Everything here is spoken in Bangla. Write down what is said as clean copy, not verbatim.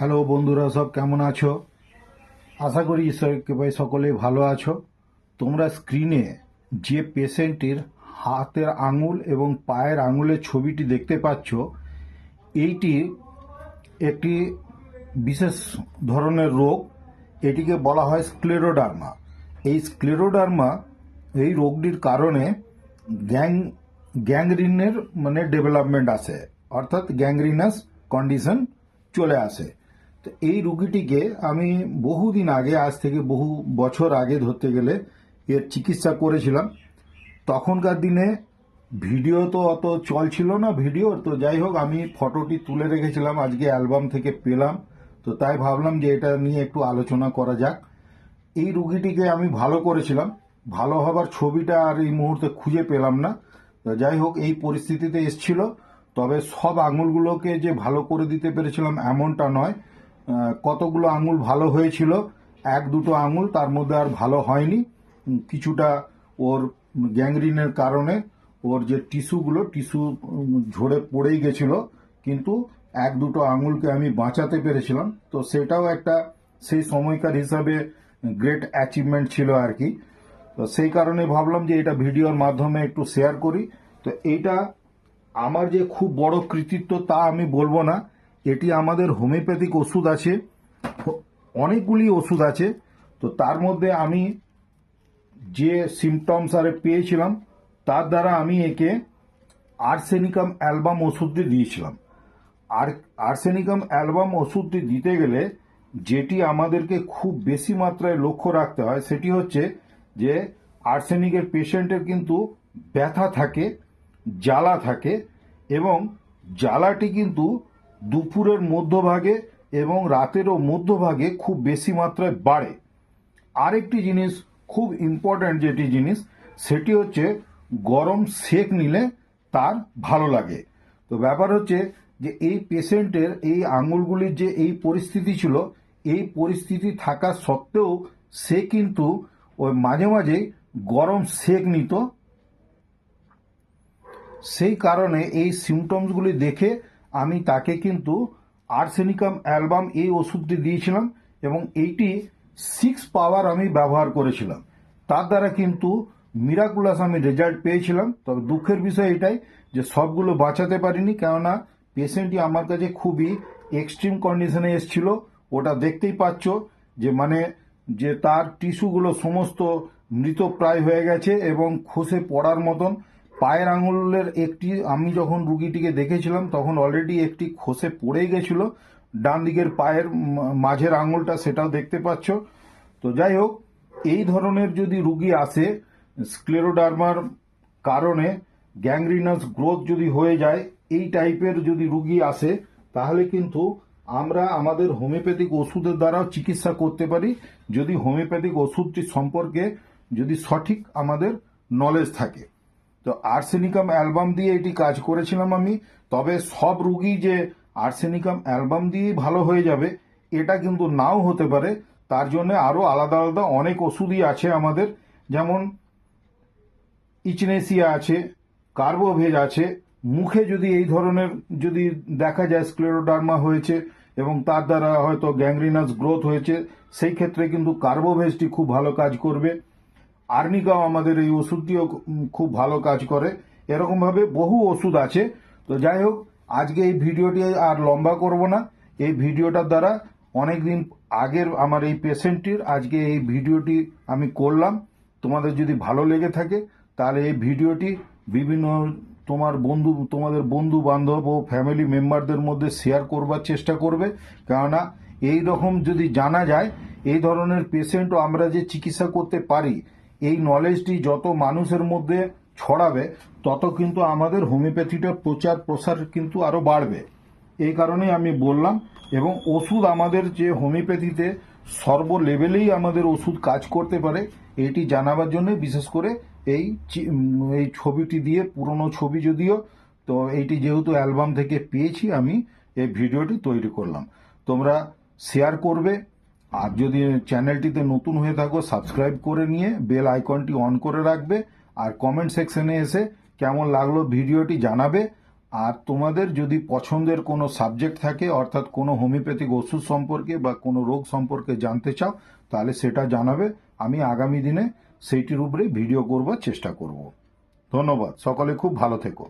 হ্যালো বন্ধুরা, সব কেমন আছো? আশা করি ঈশ্বরের কৃপায় সকলে ভালো আছো। তোমরা স্ক্রিনে যে পেশেন্টের হাতের আঙুল এবং পায়ের আঙুলের ছবিটি দেখতে পাচ্ছ, এইটি একটি বিশেষ ধরনের রোগ। এটিকে বলা হয় স্ক্লেরোডার্মা। এই স্ক্লেরোডার্মা এই রোগটির কারণে গ্যাংগ্রিনের ডেভেলপমেন্ট আসে, অর্থাৎ গ্যাংগ্রিনাস কন্ডিশন চলে আসে। তো এই রোগীটিকে আমি বহুদিন আগে, আজ থেকে বহু বছর আগে ধরতে গেলে, এর চিকিৎসা করেছিলাম। তখনকার দিনে ভিডিও তো অত চলছিল না, তো যাই হোক, আমি ফটোটি তুলে রেখেছিলাম, আজকে অ্যালবাম থেকে পেলাম, তো তাই ভাবলাম যে এটা নিয়ে একটু আলোচনা করা যাক। এই রুগীটিকে আমি ভালো করেছিলাম, ভালো হবার ছবিটা আর এই মুহূর্তে খুঁজে পেলাম না। যাই হোক, এই পরিস্থিতিতে এসছিল। তবে সব আঙুলগুলোকে যে ভালো করে দিতে পেরেছিলাম এমনটা নয়। কতগুলো আঙুল ভালো হয়েছিল, এক দুটো আঙুল তার মধ্যে আর ভালো হয়নি। কিছুটা ওর গ্যাংগ্রিনের কারণে ওর যে টিস্যু ঝরে পড়েই গেছিল, কিন্তু এক দুটো আঙুলকে আমি বাঁচাতে পেরেছিলাম। তো সেটাও একটা সেই সময়কার হিসাবে গ্রেট অ্যাচিভমেন্ট ছিল আর কি। তো সেই কারণে ভাবলাম যে এটা ভিডিওর মাধ্যমে একটু শেয়ার করি। তো এইটা আমার যে খুব বড় কৃতিত্ব তা আমি বলবো না। এটি আমাদের হোমিওপ্যাথিক ওষুধ আছে, অনেকগুলি ওষুধ আছে। তো তার মধ্যে আমি যে সিমটমস আরে পেয়েছিলাম, তার দ্বারা আমি একে আর্সেনিকাম অ্যালবাম ওষুধটি দিয়েছিলাম। আর আর্সেনিকাম অ্যালবাম ওষুধটি দিতে গেলে যেটি আমাদেরকে খুব বেশি মাত্রায় লক্ষ্য রাখতে হয়, সেটি হচ্ছে যে আর্সেনিকের পেশেন্টের কিন্তু ব্যথা থাকে, জ্বালা থাকে, এবং জ্বালাটি কিন্তু দুপুরের মধ্যভাগে এবং রাতেরও মধ্যভাগে খুব বেশি মাত্রায় বাড়ে। আরেকটি জিনিস খুব ইম্পর্ট্যান্ট, যেটি জিনিস সেটি হচ্ছে গরম সেক নিলে তার ভালো লাগে। তো ব্যাপার হচ্ছে যে এই পেশেন্টের এই আঙুলগুলির যে এই পরিস্থিতি ছিল, এই পরিস্থিতি থাকা সত্ত্বেও সে কিন্তু ওই মাঝে মাঝে গরম সেক নিত। সেই কারণে এই সিমটমসগুলি দেখে আমি তাকে কিন্তু আর্সেনিকাম অ্যালবাম এই ওষুধটি দিয়েছিলাম, এবং এইটি 6 পাওয়ার আমি ব্যবহার করেছিলাম। তার দ্বারা কিন্তু মিরাকুলাস আমি রেজাল্ট পেয়েছিলাম। তবে দুঃখের বিষয় এটাই যে সবগুলো বাঁচাতে পারিনি, কেননা পেশেন্টটি আমার কাছে খুবই এক্সট্রিম কন্ডিশনে এসেছিল। ওটা দেখতেই পাচ্ছ যে তার টিস্যুগুলো সমস্ত মৃতপ্রায় হয়ে গেছে এবং খসে পড়ার মতন। পায়ের আঙুলের একটি, আমি যখন রুগীটিকে দেখেছিলাম তখন অলরেডি একটি খসে পড়ে গেছিল, ডান দিকের পায়ের মাঝের আঙুলটা, সেটাও দেখতে পাচ্ছ। তো যাই হোক, এই ধরনের যদি রুগী আসে, স্ক্লেরোডার্মার কারণে গ্যাংগ্রিনাস গ্রোথ যদি হয়ে যায়, এই টাইপের যদি রুগী আসে, তাহলে কিন্তু আমরা আমাদের হোমিওপ্যাথিক ওষুধের দ্বারাও চিকিৎসা করতে পারি, যদি হোমিওপ্যাথিক ওষুধটি সম্পর্কে যদি সঠিক আমাদের নলেজ থাকে। তো আর্সেনিকাম অ্যালবাম দিয়ে এটি কাজ করেছিলাম আমি। তবে সব রুগী যে আর্সেনিকাম অ্যালবাম দিয়েই ভালো হয়ে যাবে এটা কিন্তু নাও হতে পারে। তার জন্য আরও আলাদা আলাদা অনেক ওষুধই আছে আমাদের, যেমন ইচনেসিয়া আছে, কার্বোভেজ আছে। মুখে যদি এই ধরনের যদি দেখা যায় স্ক্লেরোডার্মা হয়েছে এবং তার দ্বারা হয়তো গ্যাংগ্রিনাস গ্রোথ হয়েছে, সেই ক্ষেত্রে কিন্তু কার্বোভেজটি খুব ভালো কাজ করবে। আর্নিকাও আমাদের এই ওষুধটিও খুব ভালো কাজ করে। এরকমভাবে বহু ওষুধ আছে। তো যাই হোক, আজকে এই ভিডিওটি আর লম্বা করব না। এই ভিডিওটার দ্বারা অনেকদিন আগের আমার এই পেশেন্টটির আজকে এই ভিডিওটি আমি করলাম। তোমাদের যদি ভালো লেগে থাকে তাহলে এই ভিডিওটি বিভিন্ন তোমাদের বন্ধু বান্ধব ও ফ্যামিলি মেম্বারদের মধ্যে শেয়ার করবার চেষ্টা করবে, কেননা এই রকম যদি জানা যায় এই ধরনের পেশেন্টও আমরা যে চিকিৎসা করতে পারি, এই নলেজটি যত মানুষের মধ্যে ছড়াবে তত কিন্তু আমাদের হোমিওপ্যাথিটার প্রচার প্রসার কিন্তু আরও বাড়বে। এই কারণেই আমি বললাম। এবং ওষুধ আমাদের যে হোমিওপ্যাথিতে সর্ব লেভেলেই আমাদের ওষুধ কাজ করতে পারে, এটি জানাবার জন্য বিশেষ করে এই ছবিটি দিয়ে, পুরনো ছবি যদিও, তো এইটি যেহেতু অ্যালবাম থেকে পেয়েছি আমি এই ভিডিওটি তৈরি করলাম। তোমরা শেয়ার করবে, আর যদি চ্যানেলটিতে নতুন হয়ে থাকো সাবস্ক্রাইব করে নিয়ে বেল আইকনটি অন করে রাখবে, আর কমেন্ট সেকশনে এসে কেমন লাগলো ভিডিওটি জানাবে। আর তোমাদের যদি পছন্দের কোনো সাবজেক্ট থাকে, অর্থাৎ কোনো হোমিওপ্যাথিক ওষুধ সম্পর্কে বা কোনো রোগ সম্পর্কে জানতে চাও, তাহলে সেটা জানাবে। আমি আগামী দিনে সেইটির উপরে ভিডিও করবার চেষ্টা করব। ধন্যবাদ, সকলে খুব ভালো থেকো।